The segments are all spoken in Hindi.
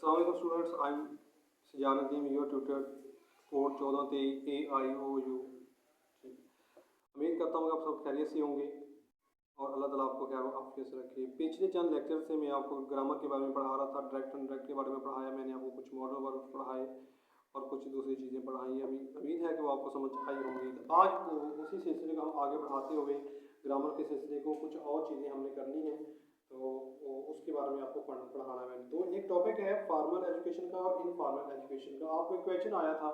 अस्सलाम वालेकुम students, I am Sajanuddin your tutor code 1423 AIOU। उम्मीद करता हूँ कि आप सब खैरियत से होंगे और अल्लाह ताला आपको खैर आफियत से रखे। पिछले चंद लेक्चर से मैं आपको ग्रामर के बारे में पढ़ा रहा था, डायरेक्ट इनडायरेक्ट के बारे में पढ़ाया मैंने आपको, कुछ मॉडल वर्ब पढ़ाए और कुछ दूसरी चीज़ें पढ़ाई। अभी उम्मीद है कि वो आपको समझ आई होंगी। तो आज को उसी सिलसिले को हम आगे बढ़ाते हुए ग्रामर के सिलसिले को कुछ और चीज़ें हमने करनी है, तो उसके बारे में आपको पढ़ाना है। तो एक टॉपिक है फॉर्मल एजुकेशन का और इनफॉर्मल एजुकेशन का। आपको एक क्वेश्चन आया था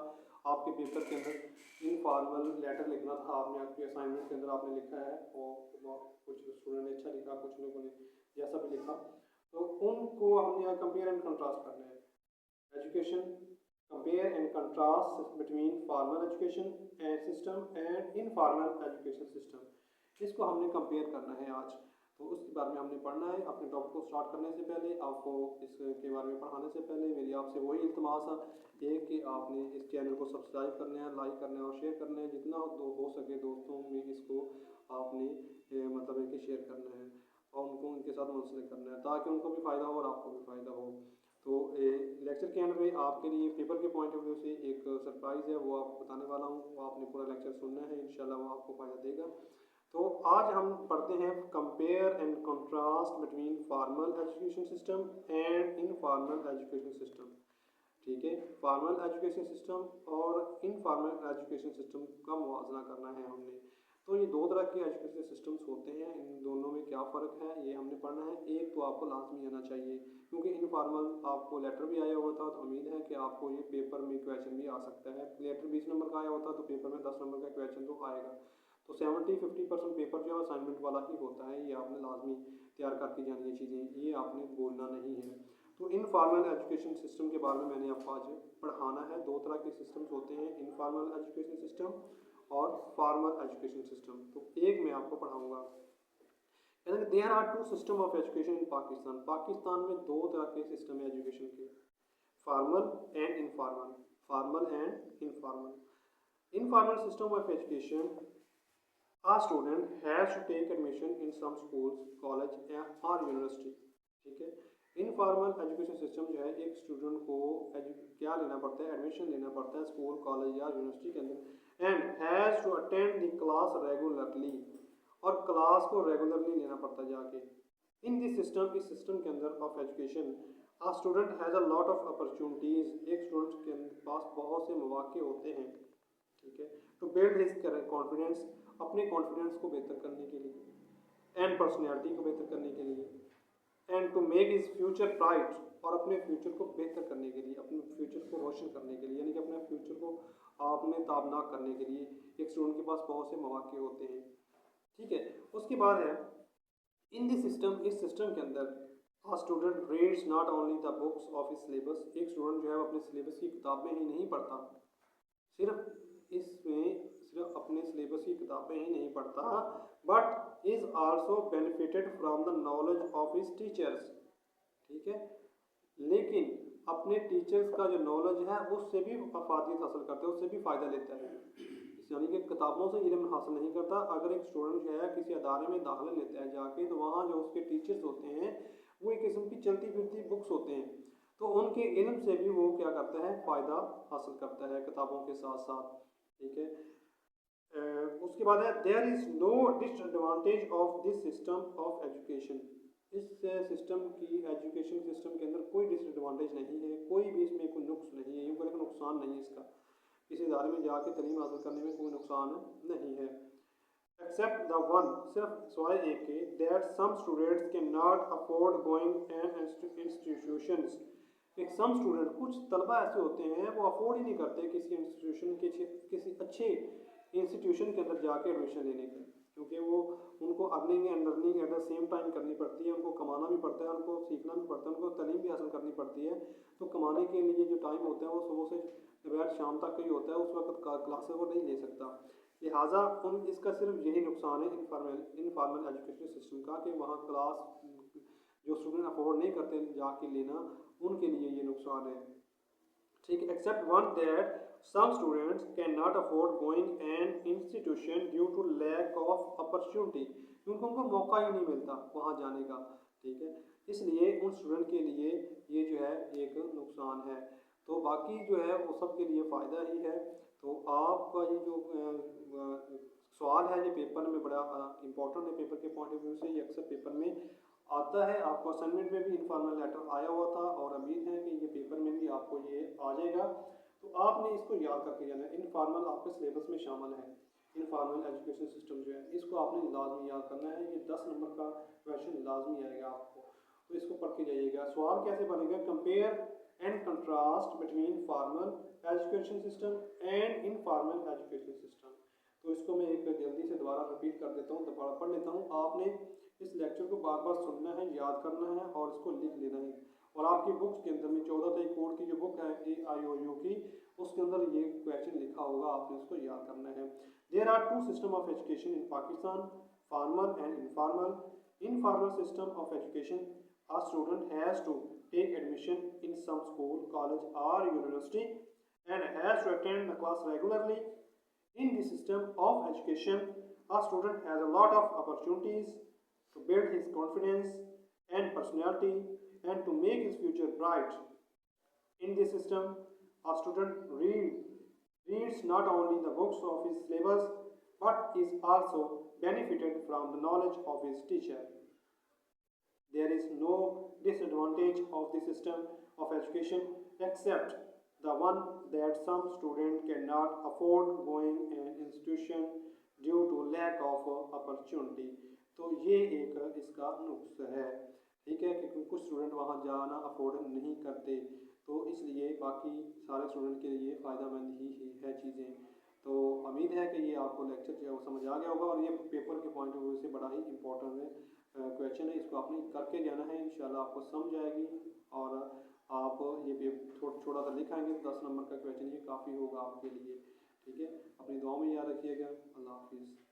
आपके पेपर के अंदर, इनफॉर्मल लेटर लिखना था आपने, आपके असाइनमेंट के अंदर आपने लिखा है और कुछ स्टूडेंट ने अच्छा लिखा, कुछ लोगों ने जैसा भी लिखा, तो उनको हमने कंपेयर एंड कंट्रास्ट करना है। Education compare and contrast between formal education system and informal education system, इसको हमने कंपेयर करना है आज। तो उसके बारे में हमने पढ़ना है। अपने टॉपिक को स्टार्ट करने से पहले, आपको इसके बारे में पढ़ाने से पहले मेरी आपसे वही इल्तमास है कि आपने इस चैनल को सब्सक्राइब करना है, लाइक करना है और शेयर करना है। जितना हो सके दोस्तों में इसको आपने मतलब है कि शेयर करना है और उनको उनके साथ मुंसलिक करना है, ताकि उनको भी फ़ायदा हो और आपको भी फ़ायदा हो। तो लेक्चर के एंड में आपके लिए पेपर के पॉइंट ऑफ व्यू से एक सरप्राइज़ है, वो आपको बताने वाला हूँ। वो आपने पूरा लेक्चर सुनना है, इंशाल्लाह वो आपको फ़ायदा देगा। तो आज हम पढ़ते हैं compare and contrast between formal education system and informal education system. ठीक है, फॉर्मल एजुकेशन सिस्टम और इनफॉर्मल एजुकेशन सिस्टम का मुआवजा करना है हमने। तो ये दो तरह के एजुकेशन सिस्टम्स होते हैं, इन दोनों में क्या फ़र्क है ये हमने पढ़ना है। एक तो आपको लाजमी आना चाहिए, क्योंकि इनफॉर्मल आपको लेटर भी आया हुआ था, तो उम्मीद है कि आपको ये पेपर में क्वेश्चन भी आ सकता है। लेटर 20 नंबर का आया होता तो पेपर में 10 नंबर का क्वेश्चन तो आएगा। तो 70-50% पेपर जो है असाइनमेंट वाला ही होता है। ये आपने लाजमी तैयार करके जानी है चीज़ें, ये आपने बोलना नहीं है। तो इनफॉर्मल एजुकेशन सिस्टम के बारे में मैंने आपको आज पढ़ाना है। दो तरह के सिस्टम्स होते हैं, इनफॉर्मल एजुकेशन सिस्टम और फॉर्मल एजुकेशन सिस्टम। तो एक मैं आपको पढ़ाऊँगा। There are two system of education in Pakistan. Pakistan में दो तरह के सिस्टम है एजुकेशन के, formal and informal. Formal and informal. Informal system of education, a student has to take admission in some schools, college or university। ठीक है, इनफॉर्मल एजुकेशन सिस्टम जो है, एक स्टूडेंट को क्या लेना पड़ता है, एडमिशन लेना पड़ता है स्कूल, कॉलेज या यूनिवर्सिटी के अंदर, and has to attend the class regularly, और क्लास को रेगुलरली लेना पड़ता है जाके। इन दिस सिस्टम, इस सिस्टम के अंदर of education, a student has a lot of opportunities, एक स्टूडेंट के पास बहुत से मौके होते हैं। ठीक है, टू बिल्ड हिज कॉन्फिडेंस, अपने कॉन्फिडेंस को बेहतर करने के लिए, एंड पर्सनैलिटी को बेहतर करने के लिए, and to make his future bright, और अपने फ्यूचर को बेहतर करने के लिए, अपने फ्यूचर को रोशन करने के लिए, यानी कि अपने फ्यूचर को आपने ताबनाक करने के लिए एक स्टूडेंट के पास बहुत से मौके होते हैं। ठीक है, उसके बाद है इन दिस सिस्टम, इस सिस्टम के अंदर a student reads not only the books of his syllabus, एक स्टूडेंट जो है अपने सिलेबस की किताबें ही नहीं पढ़ता, सिर्फ इसमें सिर्फ अपने सिलेबस की किताबें ही नहीं पढ़ता, but is also benefited from the knowledge of his teachers. ठीक है, लेकिन अपने टीचर्स का जो नॉलेज है उससे भी अफादियत हासिल करता है, उससे भी फ़ायदा लेता है। यानी कि किताबों से इल्म हासिल नहीं करता। अगर एक स्टूडेंट जो है किसी अदारे में दाखिला लेता है जाके, तो वहाँ जो उसके टीचर्स होते हैं वो एक किस्म की चलती फिरती बुक्स होते हैं, तो उनके इल्म से भी वो क्या करता है, फ़ायदा हासिल करता है किताबों के साथ साथ। ठीक है, उसके बाद है there is no disadvantage of this system of education. इस सिस्टम की, एजुकेशन सिस्टम के अंदर कोई डिसएडवांटेज नहीं है, कोई भी इसमें कोई नुक्स नहीं है, यूँ करें नुकसान नहीं है इसका, किसी इदारे में जाके तलीम हासिल करने में कोई नुकसान नहीं है। एक्सेप्ट द वन, सिर्फ सिवाय एक के, that some students can not afford going an institutions. एक सम स्टूडेंट, कुछ तलबा ऐसे होते हैं वो अफोर्ड ही नहीं करते किसी इंस्टीट्यूशन के, किसी अच्छे इंस्टीट्यूशन के अंदर जाके एडमिशन लेने के, क्योंकि वो उनको earning and learning at the same time करनी पड़ती है, उनको कमाना भी पड़ता है, उनको सीखना भी पड़ता है, उनको तालीम भी हासिल करनी पड़ती है। तो कमाने के लिए जो टाइम होता है वो सुबह से दोपहर शाम तक ही होता है, उस वक्त क्लासेस वो नहीं ले सकता। लिहाजा इसका सिर्फ यही नुकसान है इनफॉर्मल एजुकेशन सिस्टम का, कि वहाँ क्लास जो स्टूडेंट अफोर्ड नहीं करते जाके लेना, उनके लिए ये नुकसान है। ठीक है, except one that some students can not afford going an institution due to lack of opportunity, क्योंकि उनको मौका ही नहीं मिलता वहाँ जाने का। ठीक है, इसलिए उन स्टूडेंट के लिए ये जो है एक नुकसान है। तो बाकी जो है वो सब के लिए फ़ायदा ही है। तो आपका ये जो सवाल है ये पेपर में बड़ा इम्पोर्टेंट है, पेपर के पॉइंट ऑफ व्यू से ये अक्सर पेपर में आता है। आपको असाइनमेंट में भी इनफॉर्मल लेटर आया हुआ था और उम्मीद है कि ये पेपर में भी आपको ये आ जाएगा। तो आपने इसको याद करके जाना है। इनफॉर्मल आपके सिलेबस में शामिल है। इनफॉर्मल एजुकेशन सिस्टम जो है इसको आपने लाजमी याद करना है। ये 10 नंबर का क्वेश्चन लाजमी आएगा आपको, तो इसको पढ़ के जाइएगा। सवाल कैसे बनेगा, compare and contrast between formal education system and informal education system. तो इसको मैं एक जल्दी से दोबारा रिपीट कर देता हूँ, दोबारा पढ़ लेता हूँ। आपने इस लेक्चर को बार बार सुनना है, याद करना है और इसको लिख लेना है। और आपकी बुक्स के अंदर में 14 कोड की जो बुक है AIOU की, उसके अंदर ये क्वेश्चन लिखा होगा, आपने उसको याद करना है। There are two system of education in Pakistan, formal and informal. Informal system of education, a student has to take admission in some school, college or university and has to attend the class regularly. In this system of education, a student has a lot of opportunities to build his confidence and personality and to make his future bright. In this system, a student reads not only the books of his syllabus but is also benefited from the knowledge of his teacher. There is no disadvantage of the system of education except the one that some student cannot afford going an institution due to lack of opportunity. तो ये एक इसका नुक्स है, ठीक है, कि कुछ स्टूडेंट वहाँ जाना अफोर्ड नहीं करते, तो इसलिए बाकी सारे स्टूडेंट के लिए फ़ायदेमंद ही है चीज़ें। तो उम्मीद है कि ये आपको लेक्चर जो है वो समझ आ गया होगा और ये पेपर के पॉइंट ऑफ व्यू से बड़ा ही इंपॉर्टेंट है क्वेश्चन है। इसको आपने करके जाना है, इंशाल्लाह आपको समझ आएगी और आप ये थोड़ा सा लिखाएंगे तो 10 नंबर का क्वेश्चन ये काफ़ी होगा आपके लिए, ठीक है। अपनी दुआ में याद रखिएगा। अल्लाह हाफिज़।